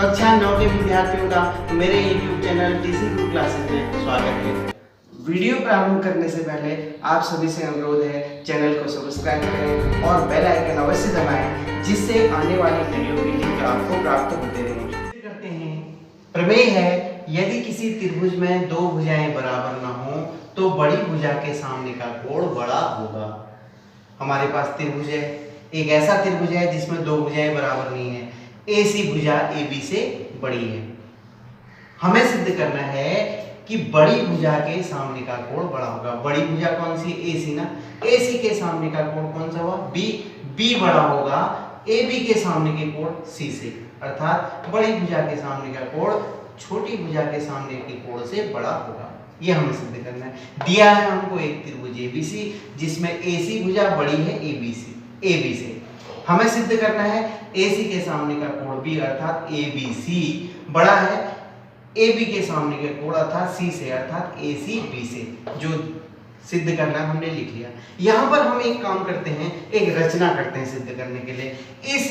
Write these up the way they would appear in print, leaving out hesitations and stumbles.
कक्षा 9 के विद्यार्थियों का मेरे YouTube चैनल टीसी गुरु क्लासेस में स्वागत है। वीडियो प्रारंभ करने से पहले आप सभी से अनुरोध है, चैनल को सब्सक्राइब करें और बेल आइकन अवश्य दबाएं, जिससे आने वाली वीडियो की लिंक आपको प्राप्त होते रहें। करते हैं, प्रमेय है, यदि किसी त्रिभुज में दो भुजाएं बराबर न हो तो बड़ी भुजा के सामने का कोण बड़ा होगा। हमारे पास त्रिभुज है, एक ऐसा त्रिभुज है जिसमें दो भुजाएं बराबर नहीं है। AC भुजा AB से बड़ी है। हमें सिद्ध करना है कि बड़ी भुजा के सामने का कोण बड़ा होगा। बड़ी भुजा कौन सी? AC ना। AC के सामने का कोण कौन सा हुआ? B। B बड़ा होगा AB के सामने के कोण C से, अर्थात बड़ी भुजा के सामने का कोण छोटी भुजा के सामने के कोण से बड़ा होगा। यह हमें सिद्ध करना है। दिया है हमको एक त्रिभुज ABC जिसमें AC भुजा बड़ी है AB से। हमें सिद्ध करना है AC के सामने का कोण B अर्थात ABC बड़ा है AB के सामने का कोण अर्थात C से, अर्थात AC B से। जो सिद्ध करना हमने लिख लिया। यहाँ पर हम एक काम करते हैं, एक रचना करते हैं सिद्ध करने के लिए। इस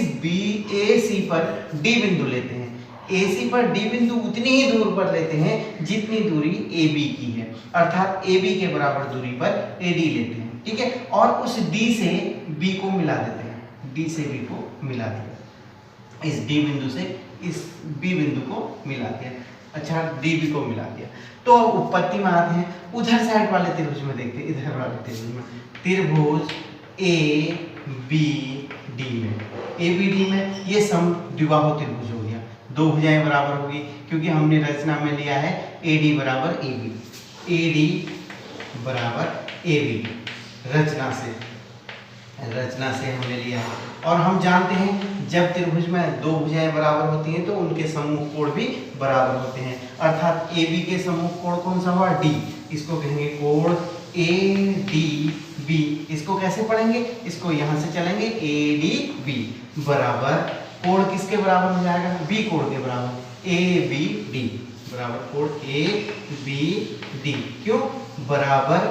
AC पर D बिंदु लेते हैं। AC पर D बिंदु उतनी ही दूर पर लेते हैं जितनी दूरी AB की है, अर्थात AB के बराबर दूरी पर AD लेते हैं, ठीक है। और उस D से B को मिला देते हैं। D से B को मिला दिया, इस D बिंदु से इस B बिंदु को मिला दिया। अच्छा, DB को मिला दिया। तो उत्पत्ति में आते हैं, उधर साइड वाले त्रिभुज में देखते हैं। इधर वाले त्रिभुज में, त्रिभुज ABD में, ABD में ये समद्विबाहु त्रिभुज हो गया। दो भुजाएं बराबर होगी क्योंकि हमने रचना में लिया है AD बराबर AB, AD बराबर AB रचना से हमने लिया है। और हम जानते हैं जब त्रिभुज में दो भुजाएं बराबर होती हैं तो उनके सम्मुख कोण भी बराबर होते हैं, अर्थात AB के सम्मुख कोण कौन सा हुआ? D। इसको कहेंगे कोण ADB। इसको कैसे पढ़ेंगे? इसको यहाँ से चलेंगे ADB बराबर कोण किसके बराबर हो जाएगा? B कोण के बराबर, ABD बराबर कोण ABD। क्यों? बराबर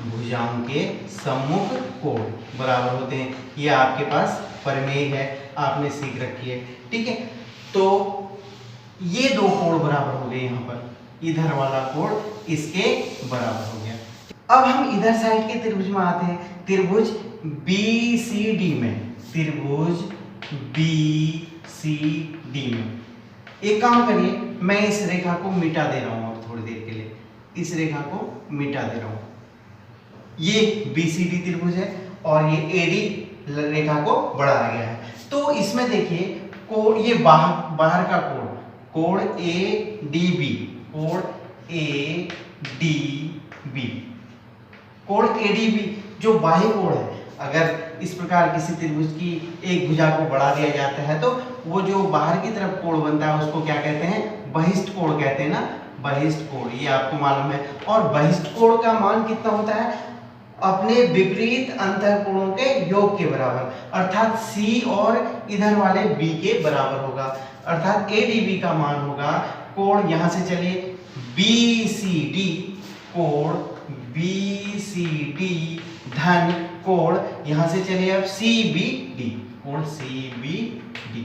भुजाओं के सम्मुख कोण बराबर होते हैं। ये आपके पास प्रमेय है, आपने सीख रखी है, ठीक है। तो ये दो कोण बराबर हो गए। यहाँ पर इधर वाला कोण इसके बराबर हो गया। अब हम इधर साइड के त्रिभुज में आते हैं, त्रिभुज BCD में, त्रिभुज BCD में एक काम करिए, मैं इस रेखा को मिटा दे रहा हूं अब थोड़ी देर के लिए, इस रेखा को मिटा दे रहा हूं। ये BCD त्रिभुज है और ये AD रेखा को बढ़ाया गया है। तो इसमें देखिए कोण, ये बाहर का कोण ADB, कोण ADB जो बाह्य कोण है। अगर इस प्रकार किसी त्रिभुज की एक भुजा को बढ़ा दिया जाता है तो वो जो बाहर की तरफ कोण बनता है उसको क्या कहते हैं? बहिष्ठ कोण कहते हैं ना, बहिष्ठ कोण, ये आपको मालूम है। और बहिष्ठ कोण का मान कितना होता है? अपने विपरीत अंतःकोणों के योग के बराबर, अर्थात C और इधर वाले B के बराबर होगा, अर्थात ADB का मान होगा कोण, यहां से चलिए BCD, कोण BCD धन कोण, यहां से चलिए अब CBD, कोण CBD,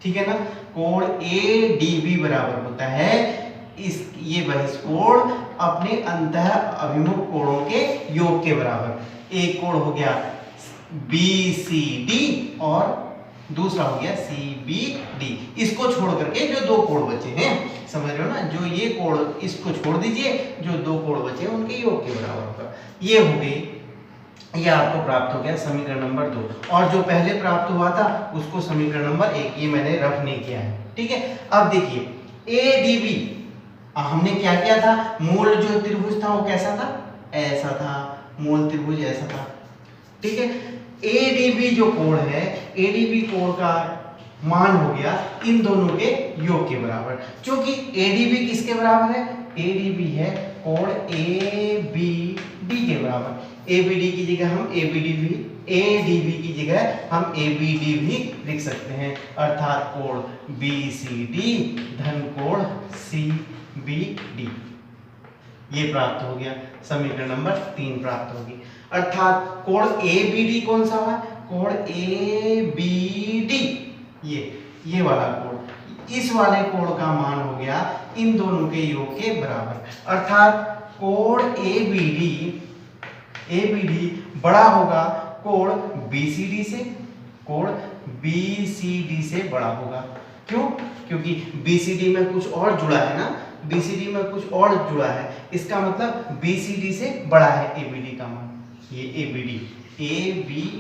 ठीक है ना। कोण ADB बराबर होता है ये बहिष्ठ कोण अपने अंतः अभिमुख कोणों के योग के बराबर। एक कोण हो गया BCD और दूसरा हो गया CBD। इसको छोड़ करके जो दो कोण बचे हैं, समझ रहे हो ना, जो ये कोण, इसको छोड़ दीजिए, जो दो कोण बचे उनके योग के बराबर होगा। ये हो गई, ये आपको प्राप्त हो गया समीकरण नंबर 2। और जो पहले प्राप्त हुआ था उसको समीकरण नंबर 1, ये मैंने रफ नहीं किया है, ठीक है। अब देखिए ADB, हमने क्या किया था? मूल जो त्रिभुज था वो कैसा था? ऐसा था, मूल त्रिभुज ऐसा था, ठीक है। ADB जो कोण है, ADB कोण का मान हो गया इन दोनों के योग के बराबर। क्योंकि ADB किसके बराबर है? ADB है कोण ABD के बराबर। ABD की जगह हम ADB की जगह हम ABD भी लिख सकते हैं, अर्थात कोण BCD धन कोण CBD। ये प्राप्त हो गया, समीकरण नंबर 3 प्राप्त होगी। अर्थात कोण ABD कौन सा हुआ? कोण ए बी डी, ये वाला कोण, इस वाले कोण का मान हो गया इन दोनों के योग के बराबर, अर्थात कोण ए बी डी बड़ा होगा कोण बी सी डी से, कोण बी सी डी से बड़ा होगा। क्यों? क्योंकि बी सी डी में कुछ और जुड़ा है ना, बी सी डी में कुछ और जुड़ा है, इसका मतलब बी सी डी से बड़ा है ए बी डी का मान। ये ए बी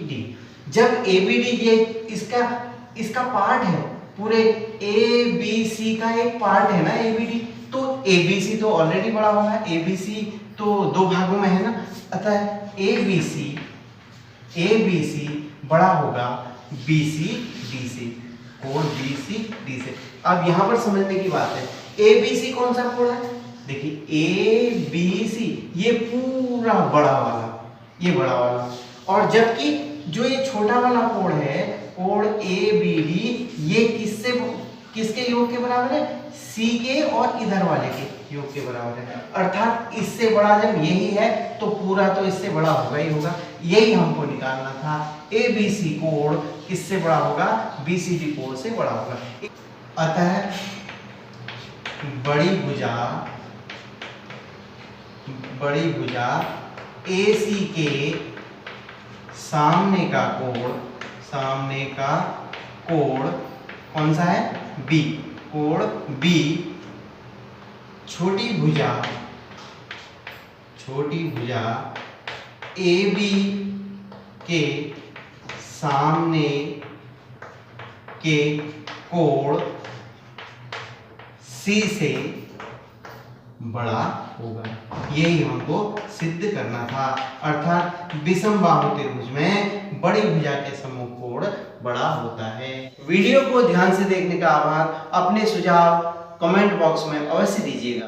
डी जब ए बी डी ये इसका पार्ट है, पूरे ए बी सी का एक पार्ट है ना ए बी डी, तो ए बी सी तो ऑलरेडी बड़ा होगा, ए बी सी तो दो भागों में है ना, अतः ए बी सी बड़ा होगा बी सी डी से, कोण बी सी डी से। अब यहाँ पर समझने की बात है, ए बी सी कौन सा कोण है? देखिए ए बी सी ये पूरा बड़ा वाला, ये बड़ा वाला, और जबकि जो ये छोटा वाला कोण है, कोण ए बी डी, ये किसके योग के बराबर है? सी के और इधर वाले के योग के बराबर है, अर्थात इससे बड़ा जब यही है तो पूरा तो इससे बड़ा होगा ही होगा, यही हमको निकालना था। ए बी सी कोण किससे बड़ा होगा? बी सी डी कोण से बड़ा होगा। अतः बड़ी भुजा ए सी के सामने का कोण कौन सा है? बी, कोण बी, छोटी भुजा ए बी के सामने के कोण सी से बड़ा होगा, यही हमको सिद्ध करना था। अर्थात विषम बाहु त्रिभुज में बड़ी भुजा के सम्मुख कोण बड़ा होता है। वीडियो को ध्यान से देखने का आभार। अपने सुझाव कमेंट बॉक्स में अवश्य दीजिएगा।